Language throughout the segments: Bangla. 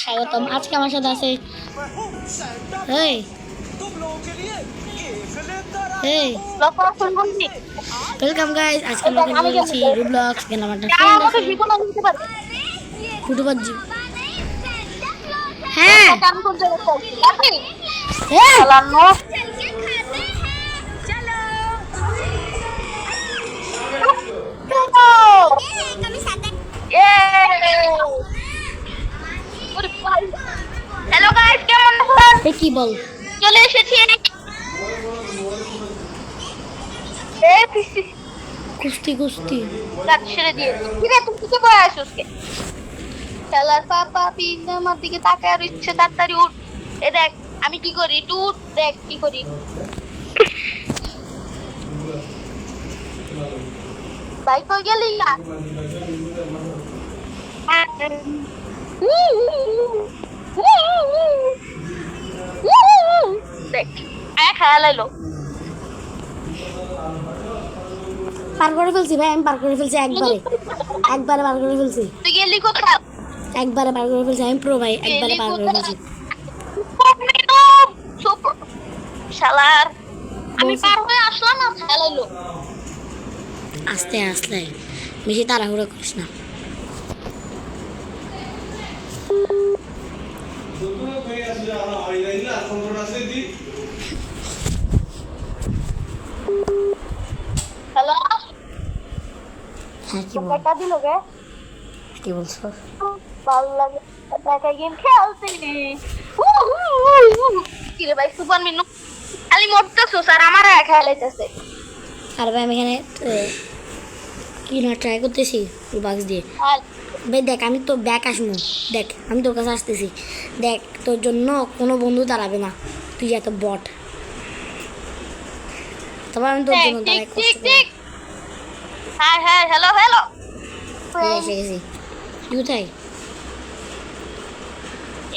স্বাগতম। আজকে আমার সাথে আছে এই এই ওয়েলকাম গাইস। আজকে আমরা খেলতে চলেছি রুবলক্স। এখানে আমার একটা ফ্রেন্ড আছে ফুটুবাজি। হ্যাঁ হ্যালো গাইস, কেমন আছেন? কি বল? চলে এসেছি কুস্তি কুস্তি রাত ছেড়ে দিয়ে। ঠিক আছে, তুমি বয়ে আসোস কে? খেলার পাপা পিন আমার দিকে তাকায় আর ইচ্ছে তাড়াতাড়ি উঠ। এ দেখ আমি কি করি, একটু উঠ, দেখ কি করি। ভাই কই গেলি না? দেখ খেয়াল এলো। পার করে ফেলছি ভাই, আমি পার করে ফেলছি একবারে পার করে ফেলছি। তুই গেলি কোথায়? একবারে পার করে ফেলছি, আমি প্রো ভাই, একবারে পার করে ফেলছি। শালার আমি পার হয়ে আসলাম না, খেয়াল এলো। আস্তে আস্তে, বেশি তাড়াহুড়ো করিস না। হ্যালো, হ্যাঁ কি বল? টাকা দিল গে? কি বলছো? ভালো লাগে টাকা গেম খেলতে। কি রে ভাই, সুপার মিনু খালি মরতেছো স্যার, আমার খেলাইতেছে। আর ভাই আমি এখানে কি না ট্রাই করতেছি বাক্স দিয়ে। আর ভাই দেখ, আমি তো ব্যাক আসবো, দেখ আমি তোর কাছে আসতেছি, দেখ তোর জন্য কোনো বন্ধু দাঁড়াবে না, তুই এত বট। তবে আমি তোর জন্য দাঁড়াই কষ্ট করে হ্যাঁ হ্যাঁ, হ্যালো হ্যালো, এসে গেছি। তুই কোথায়?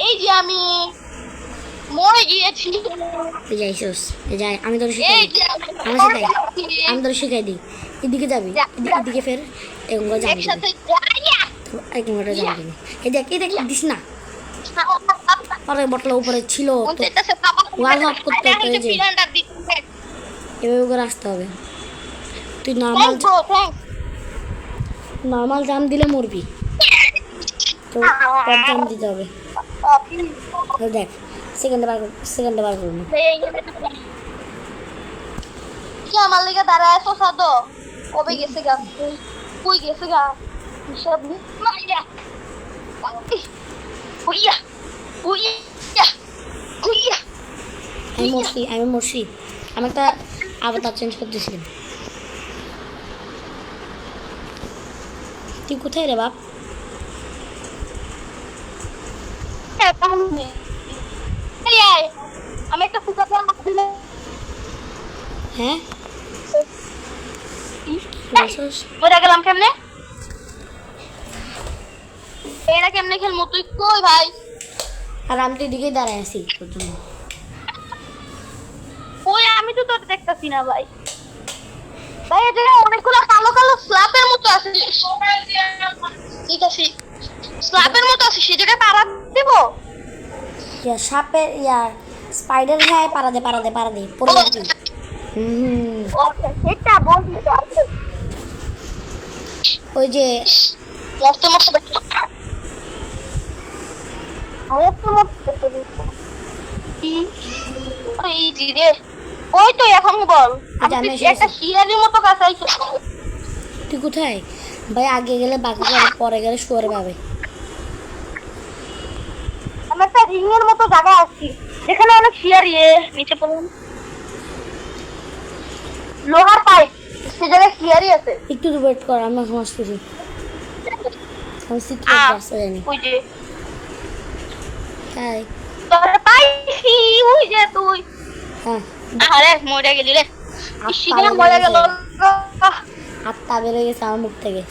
এই যে আমি মরে গিয়েছি। তুই যাইছিস, যাই আমি তোর শিখাই এই দিই। যে আমার শিখাই, আমি তোর শিখাই দিই। এদিকে যাবি, এদিকে ফের এগুলো যাবি, একসাথে যাইয়া এগুলোটা যাবি। এই দেখ দিস না, পরে বটলা উপরে ছিল তো, ওইটাতে বাবা ওয়াল হক করতে এটা হতো, হচ্ছে এই যে পিলান্ডার দিতে। এভাবে করে আসতে হবে। তুই নর্মাল জাম দিলে মরবি, তো টপ জাম দিতে হবে। তো দেখ সেকেন্ডে বার করবো। কি আমার লেগে দাঁড়ায় আছো সাদো? কবে গেছে গা? কই গেছে গা? হিসাব নি মাইয়া। উইয়া উইয়া উইয়া। আমি মরছি। আমি একটা আবাতার চেঞ্জ করতেছিলাম। তুই কোথায় রে বাপ? আমি একটা ফুকা দিলে হ্যাঁ মরে গেলাম কেমনে? এটা কেমনে খেলবো? তুই কই ভাই? আর আমি তো এদিকেই দাঁড়ায় আছি তোর জন্য। ওই আমি তো তোর দেখতেছি না ভাই। ভাই এটা অনেকগুলো কালো কালো স্ল্যাবের মতো আছে। ঠিক আছে, স্ল্যাবের মতো আছে, সে জায়গায় পাড়া দিব। সাপের স্পাইডার, হ্যাঁ পারা দে পড়ে যাবি। এটা বলবি ওই যে মস্ত মস্ত ওই তো এখন বল, একটা শিয়ালির মতো কাছে আইছে। তুই কোথায় ভাই? আগে গেলে বাকি যাবে, পরে গেলে শুয়ারে পাবে। আমি একটা রিং এর মতো জায়গা আছি যেখানে অনেক শিয়ার নিচে পড়লাম, লোহার পাইপ, সে জায়গায় শিয়ারই আছে। একটু ওয়েট কর, আমি এখন আসতেছি। আমি সিক্রেট রাস্তা জানি। ওই যে তাই তোরে পাইছি, ওই যে তুই। হ্যাঁ, আরে মরে গেলি রে, শিগগির মরে গেল। আত্মা বেরোয় গেছে আমার মুখ থেকে।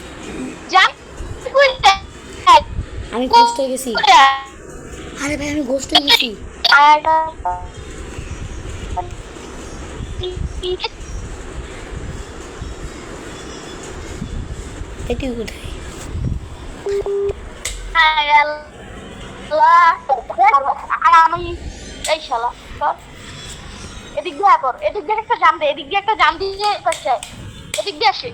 যা কই আমি গোস্ট হয়ে গেছি। আরে ভাই আমি গোস্ট হয়ে গেছি। তুই কোথায়? আমি এই শালা কর এদিক দিয়ে কর এদিক দিয়ে একটা জাম দে এদিক দিয়ে একটা জাম দিয়ে করছে এদিক দিয়ে আসে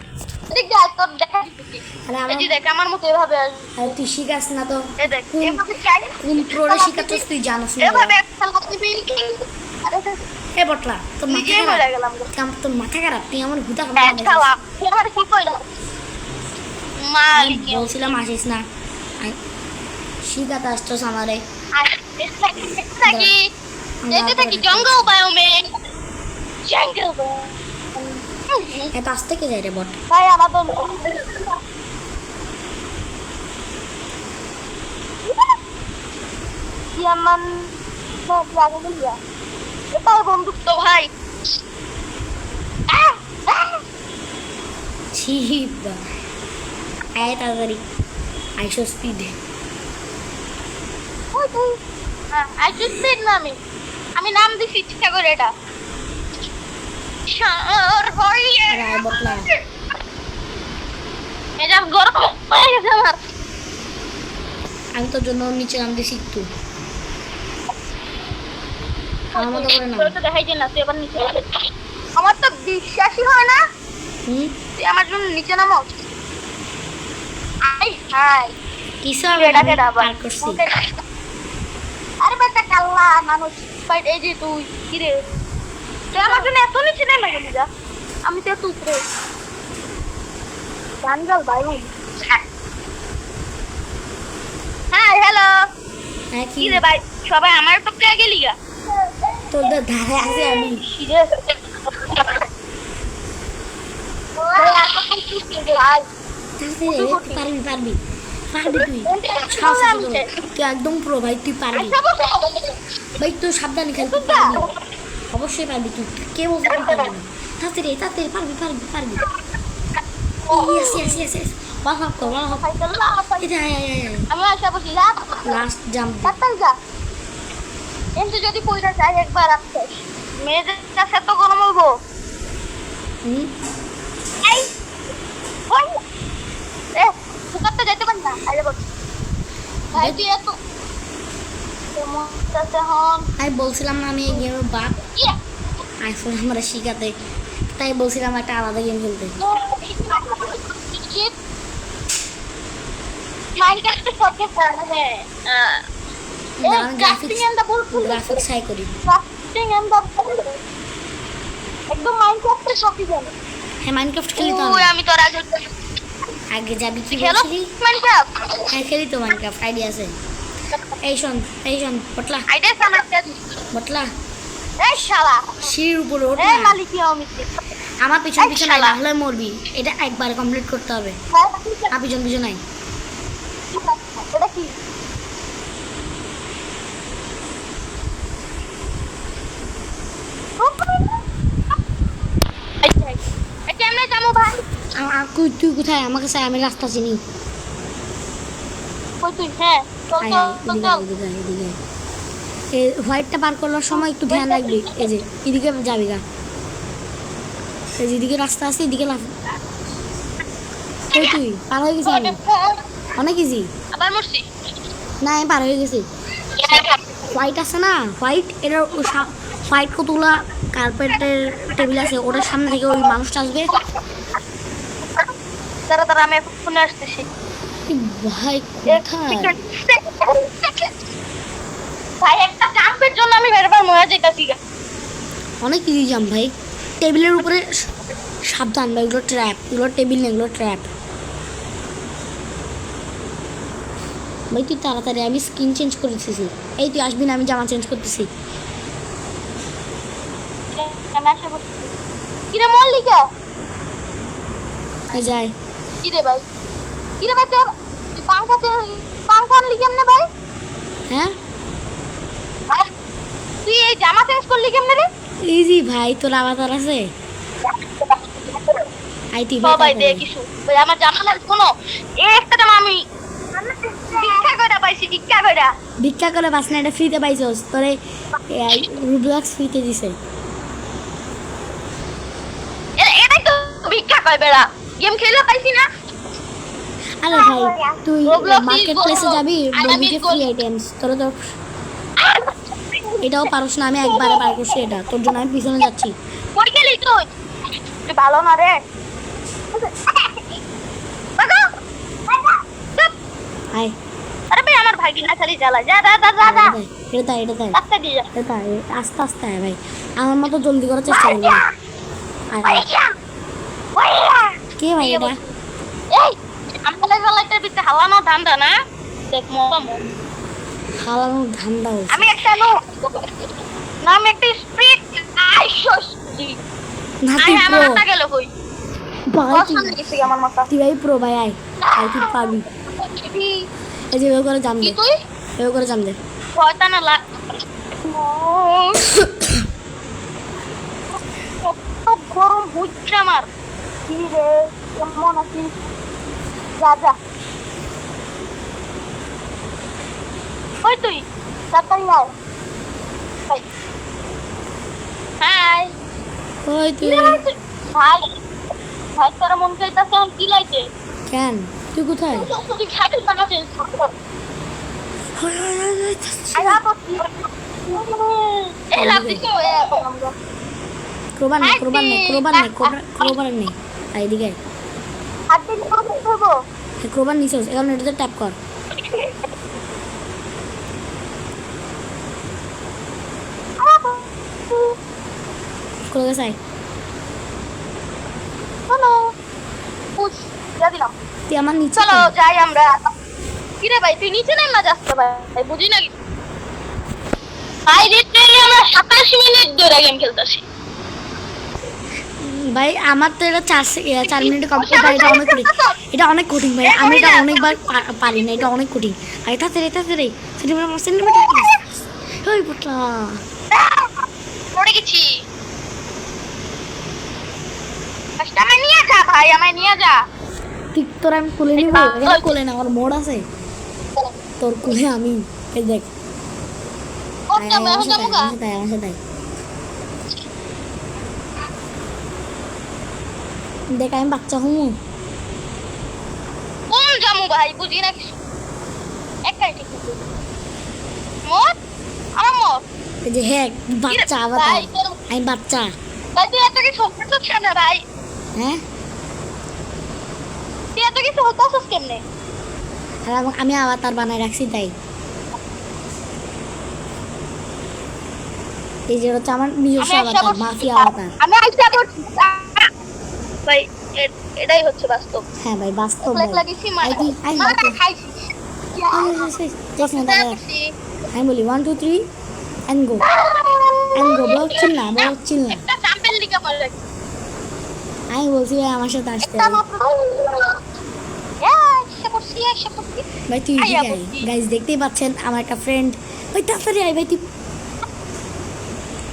এদিক দিয়ে আয়, তোর দেখা দিচ্ছি আরে এই যে দেখ আমার মতো এভাবে আসবে আরে তুই শিখাস না তো এই দেখ এভাবে চাই কোন প্রোরে শিখাচ্ছিস তুই জানাস না এভাবে একটা লাগতে বিল্ডিং আরে এ বটলা তোর মাথা নিজেই খারাপ মরে গেলাম তোর মাথা খারাপ তুই আমার হুদা শালা এবার কি কইলা মালিক বলছিলাম আসিস না শিখাতে আসছস আমারে থাকি যেতে থাকি জঙ্গল বায়োমে জঙ্গল এত আস্তে কে যাই রে বট ভাই আমাদের ইয়ামান লাগে বলিয়া এটা বন্দুক তো ভাই ছিবা আয় তাড়াতাড়ি আইসো স্পিডে আই জাস্ট সেড না আমি নাম দিছি ইচ্ছা করে এটা শার হইয়ে আরে আয় বটলা মেজাজ গরম হয়ে গেছে আমার আমি তোর জন্য নিচে নাম দিছি একটু আমার মতো করে নাম তোর তো দেখাই যায় না তুই এবার নিচে নাম। আমার তো বিশ্বাসই হয় না তুই আমার জন্য নিচে নামো আই হাই কিসে হবে কেডা আমি কেডা পার করছি আরে বেটা কাল্লা মানুষ ফাইট এই যে তুই কি রে তুই আমার জন্য এত নিচে নেমে গেলি যা আমি তো তুই রে গানগাল ভাই হ্যাঁ হ্যালো হ্যাঁ কি রে ভাই সবাই আমার টপকে গেলি গা তোদের ধারে আছে আমি কি রে ভাই তাড়াতাড়ি পারবি পারবি পারবি তুই সাহস আছে তোর। তুই একদম প্রো ভাই তুই পারবি ভাই তুই সাবধানে খেল তুই পারবি অবশ্যই পারবি তুই কে বলতে তুই পারবি না তাড়াতাড়ি তাড়াতাড়ি পারবি পারবি পারবি yes yes yes yes one hop কর ওয়ান হপ এটা আয় আয় আয় আমি আশা বসি যা লাস্ট জাম্প তাড়াতাড়ি যা কিন্তু যদি কইরা যায় একবার আসছে মেয়েদের কাছে তো গরম হইবো এই ওই এ সুকাতে যাইতে পারি না আরে বল ভাই তুই এত কেমন কাছে হন আমি বলছিলাম না আমি এই গেমের বাপ ইয়া আইফোন আমরা শিখাতে তাই বলছিলাম একটা আলাদা গেম খেলতে শিট মাইনক্রাফট সবকে মানে graphics and double graphics high করি ক্রাফটিং এন্ড ডাবল একদম মাইনক্রাফটের সবই জানি হ্যাঁ মাইনক্রাফট খেলি তো ওই আমি তোর আগে আগে যাবি কি খেলো বলছিলি মাইনক্রাফট হ্যাঁ খেলি তো মাইনক্রাফট আইডিয়া আছে এই শোন বটলা আইডিয়া সামনে বটলা এই শালা সিঁড়ির উপরে ওঠ এই না। মালিক কি আমি আমার পিছন এই পিছন শালা। আয় নাহলে মরবি এটা একবার কমপ্লিট করতে হবে আর পিছন পিছন আয় এটা কি কেমনে যাবো ভাই তুই কোথায় আমাকে চাই আমি রাস্তা চিনি কই তুই হ্যাঁ চল আয় চল আয়, চল এদিকে আয়, এদিকে আয়। এই হোয়াইটটা পার করার সময় একটু ধ্যান রাখবি এই যে এদিকে যাবি গা এই যেদিকে রাস্তা আছে এদিকে লাফ তুই পার হয়ে গেছি আমি অনেক ইজি আবার মরছি না আমি পার হয়ে গেছি হোয়াইট আছে না হোয়াইট এটার হোয়াইট কতগুলা কার্পেটের টেবিল আছে ওটার সামনে থেকে ওই মানুষটা আসবে তারা তারা আমি এখন ফোনে আসতেছি এই ভাই কোথায় ভাই একটা জাম্পের জন্য আমি বারবার মরে যাইতাছি গা অনেক ইজি জাম ভাই টেবিলের উপরে সাবধান ভাই এগুলো ট্র্যাপ এগুলো টেবিল না এগুলো ট্র্যাপ ভাই তুই তাড়াতাড়ি আমি স্কিন চেঞ্জ করে দিতেছি এই তুই আসবি না আমি জামা চেঞ্জ করতেছি আমি আশা করছি কিরে মল্লিকা এই যাই কিরে ভাই তোর পাংখা আনলি কেমনে ভাই হ্যাঁ তুই এই জামা চেঞ্জ করলি কেমনে রে ইজি ভাই তোর আবার আছে আই তুই সবাই দে কিছু ভাই আমার জামা না শোনো এই একটা জামা আমি ভিক্ষা কইরা ভিক্ষা করে বাস না এটা ফ্রিতে পাইছস তোরে রুবলক্স ফ্রিতে দিছে এটাই তো ভিক্ষা কয় বেড়া গেম খেলে পাইছি না আরে ভাই তুই মার্কেট প্লেসে যাবি ডলবিতে ফ্রি আইটেমস তোরা তো এটাও পারস না আমি একবারে পার করছি এটা তোর জন্য আমি পিছনে যাচ্ছি কই গেলি তুই তুই ভালো না রে আয় আরে ভাই আমার ভাই না খালি জ্বালা যা যা যা যা যা এটা রাস্তা দিয়ে যা এটা আস্তে আস্তে আয় ভাই আমার মতো জলদি করার চেষ্টা করবি না। আয়, আয়। কে ভাই এটা এই আমরা জ্বালাইতে দিতে হালানো ধান্দা না দেখ মম হালানোর ধান্দা হচ্ছে আমি একটা নাম একটা স্প্রিট আইসি না আই তুই আমার প্রো মাথা গেল কই ভাই পছন্দ গেছে আমার মাথা তুই ভাই প্রো ভাই আয় আয় তুই পারবি এই যে এভাবে করে জাম কি দে তুই এভাবে করে জাম দে শয়তানা লা কত গরম হচ্ছে আমার কি রে কেমন আছিস যা যা ওই তুই তাড়াতাড়ি আয় হাই ওই তুই ভাই ভাই তোর মন চাইতাছে এখন কি লাইছে কেন তুই কোথায় তুই খাইতে বানাচ্ছিস এই লাভ দিছো ক্রোবার নেই আয় এদিকে আয়। হাত দিন করবো ক্রোবার নিচে এখন এটাতে ট্যাপ কর করে গেছে আয়। চলো পুশ যা দিলাম তুই আমার নিচে চলো কেন? যাই আমরা কি রে ভাই তুই নিচে নেম না যাচ্ছে ভাই বুঝি না কিছু ভাই লিটারালি আমরা 27 মিনিট ধরে গেম খেলতেছি ভাই আমার তো এটা 4 মিনিটে কমপ্লিট হয় এটা অনেক কঠিন ভাই আমি এটা অনেকবার পারি না এটা অনেক কঠিন আর এটা সেন্টিমিটার ওই পুটলা পড়ে গেছি ফার্স্ট আমায় নিয়ে যা ভাই আমায় নিয়ে যা তুই তোর আমি কোলে নিব এটা কোলে না আমার মোড় আছে তোর কোলে আমি এই দেখ ওকে আমি এখন যাবো গা আমার সাথে দেখ আমি বাচ্চা হুম কোন জামু ভাই বুঝি না কিছু একটাই ঠিক আছে মোর আমার মোর এই যে হ্যাঁ বাচ্চা আবার ভাই আমি বাচ্চা ভাই তুই এত কিছু হচ্ছিস না ভাই হ্যাঁ তুই এত কিছু হচ্ছিস কেমনে আর আমি আবার তার বানায় রাখছি তাই এই যে হচ্ছে আমার নিজস্ব আবাতার মাফিয়া আবাতার আমি আইসা করছি ভাই এটাই হচ্ছে বাস্তব হ্যাঁ ভাই বাস্তব লাইক লাগিছি মানে খাইছি আমি বলি 1 2 3 and go বল চিল্লা একটা স্যাম্পল লিখে বল আমি বলছি ভাই আমার সাথে আসতে ভাই তুই গাইজ দেখতেই পাচ্ছেন আমার একটা ফ্রেন্ড ভাই তাড়াতাড়ি আয় ভাই তুই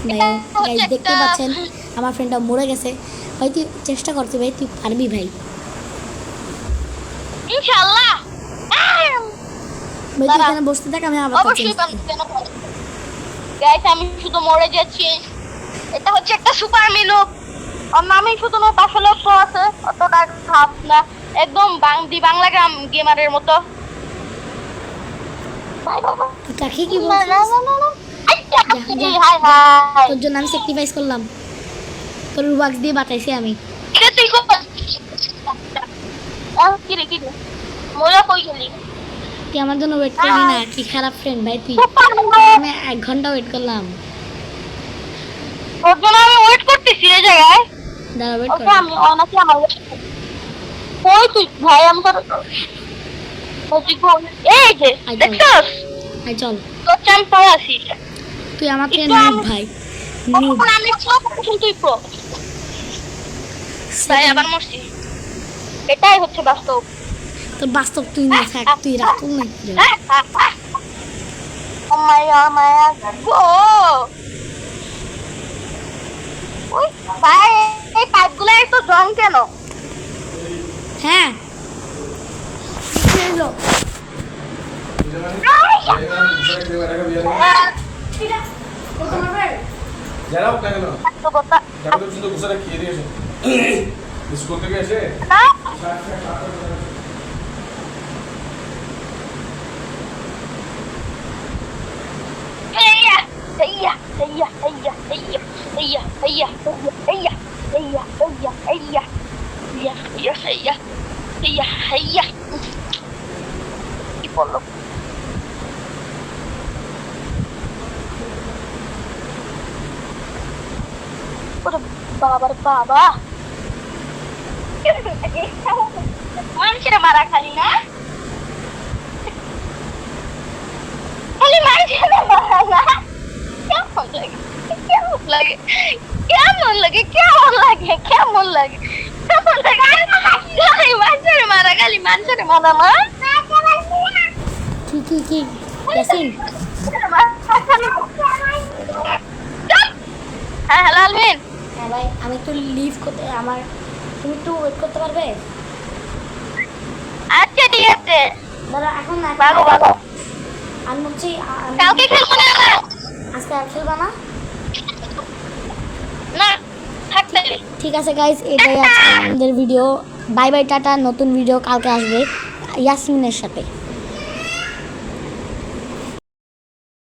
ভাই গাইজ দেখতেই পাচ্ছেন আমার ফ্রেন্ডটা মরে গেছে ভাই তুই চেষ্টা করছি ভাই তুই পারবি ভাই ইনশাআল্লাহ ভাই তুই এখানে বসতে থাক আমি আবার অবশ্যই পারবো কেন গাইস আমি শুধু মরে যাচ্ছি এটা হচ্ছে একটা সুপার মিলু আর নামই শুধু না আসলে তো আছে অতটা খাপ না একদম বাংলা গেমারের মতো তুই কাকে কি বলছিস হাই হাই তোর জন্য আমি স্যাক্রিফাইস করলাম তোর ওয়াক্স দিয়ে বাঁচাইছি আমি এটা তুই কো কি রে মোরা কই গেলি তুই আমার জন্য ওয়েট করলি না কি খারাপ ফ্রেন্ড ভাই তুই আমি 1 ঘন্টা ওয়েট করলাম ওর জন্য আমি ওয়েট করতেছি এই জায়গায় দাঁড়া ওয়েট কর আমি অনাকে আমার কই তুই ভাই আমি তোর এই যে দেখছস আই চল তোর চ্যাম্প পাওয়া আছি তুই আমার থেকে নুব ভাই নুব আমি সব তুই প্রো ভাই আবার মরছি এটাই হচ্ছে বাস্তব তোর বাস্তব তুই না থাক তুই রাখ তুই না ও মাই গো ওই ভাই এই পাইপগুলো এত জং কেন হ্যাঁ চলো যাও কেন তো কথা যাও তো শুধু গুছাটা খেয়ে দিয়েছো স্কুল থেকে এসে হেইয়া হেইয়া হেইয়া হেইয়া হেইয়া হেইয়া হেইয়া হেইয়া হেইয়া হেইয়া হেইয়া হেইয়া হেইয়া হেইয়া কি বললো ওরে বাবা রে বাবা মানুষের মারা খালি না খালি মানুষের মারা না কেমন লাগে কেমন লাগে কেমন লাগে কেমন লাগে কেমন লাগে কেমন লাগে খালি মানুষের মারা খালি মানুষের মারা মা কি ইয়াসিন হ্যাঁ হ্যালো আলমিন হ্যাঁ ভাই আমি একটু লিভ করতে আমার তুমি একটু ওয়েট করতে পারবে আচ্ছা ঠিক আছে দাদা এখন না ভাগো ভাগো আমি হচ্ছে কালকে খেলবো না আমরা? আজকে আর খেলবা না না থাকতে ঠিক আছে গাইস এটাই আজকে আমাদের ভিডিও বাই বাই টাটা নতুন ভিডিও কালকে আসবে ইয়াসমিনের সাথে